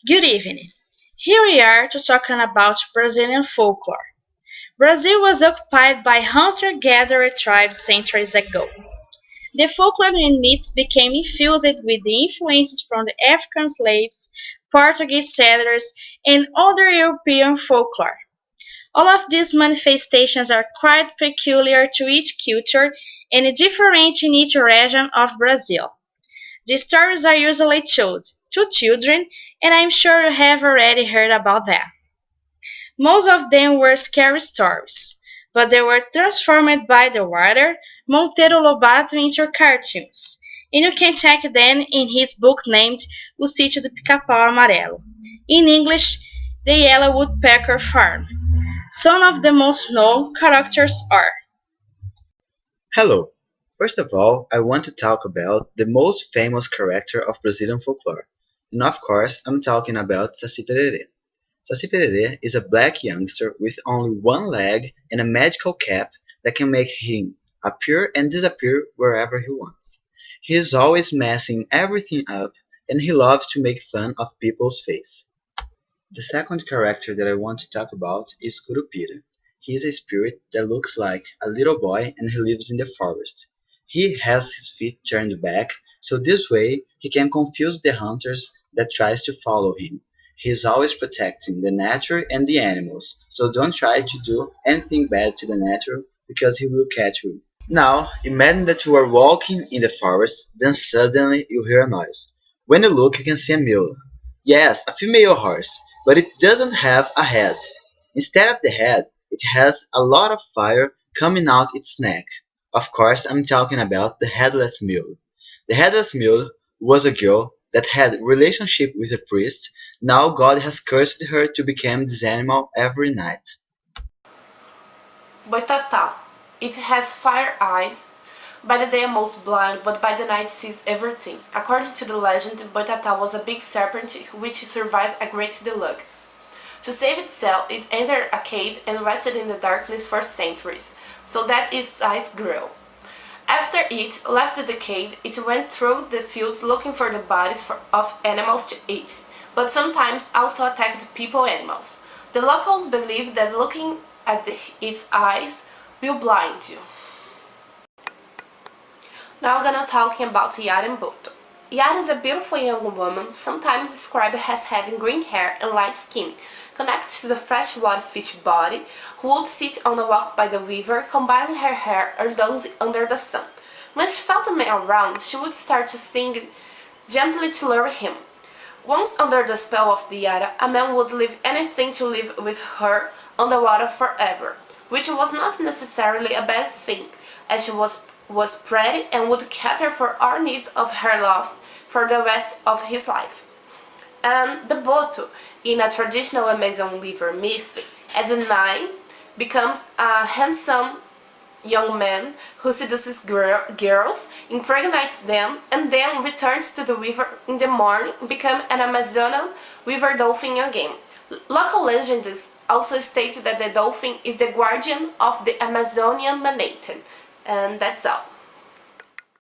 Good evening. Here we are to talking about Brazilian folklore. Brazil was occupied by hunter-gatherer tribes centuries ago. The folklore and myths became infused with the influences from the African slaves, Portuguese settlers, and other European folklore. All of these manifestations are quite peculiar to each culture and different in each region of Brazil. The stories are usually told to children, and I'm sure you have already heard about them. Most of them were scary stories, but they were transformed by the writer Monteiro Lobato into cartoons, and you can check them in his book named O Sítio do Pica-Pau Amarelo. In English, The Yellow Woodpecker Farm. Some of the most known characters are Hello! First of all, I want to talk about the most famous character of Brazilian folklore. And of course, I'm talking about Saci Pererê. Saci Pererê is a black youngster with only one leg and a magical cap that can make him appear and disappear wherever he wants. He is always messing everything up and he loves to make fun of people's face. The second character that I want to talk about is Curupira. He is a spirit that looks like a little boy and he lives in the forest. He has his feet turned back, so this way he can confuse the hunters that tries to follow him. He is always protecting the nature and the animals, so don't try to do anything bad to the nature because he will catch you. Now, imagine that you are walking in the forest, then suddenly you hear a noise. When you look, you can see a mule. Yes, a female horse, but it doesn't have a head. Instead of the head, it has a lot of fire coming out its neck. Of course, I'm talking about the headless mule. The headless mule was a girl that had relationship with a priest. Now God has cursed her to become this animal every night. Boitatá. It has fire eyes. By the day almost blind, but by the night sees everything. According to the legend, Boitatá was a big serpent which survived a great deluge. To save itself, it entered a cave and rested in the darkness for centuries, so that its eyes grew. After it left the cave, it went through the fields looking for the bodies of animals to eat, but sometimes also attacked people and animals. The locals believe that looking at its eyes will blind you. Now I'm gonna talking about Yara and Boto. Yara is a beautiful young woman, sometimes described as having green hair and light skin, connected to the freshwater fish body, who would sit on a walk by the river, combining her hair or dance under the sun. When she felt a man around, she would start to sing gently to lure him. Once under the spell of the Yara, a man would leave anything to live with her on the water forever, which was not necessarily a bad thing, as she was pretty and would cater for all needs of her love for the rest of his life. And the Boto, in a traditional Amazon river myth, at the night becomes a handsome young man who seduces girls, impregnates them, and then returns to the river in the morning, become an Amazonian river dolphin again. Local legends also state that the dolphin is the guardian of the Amazonian manatee. And that's all.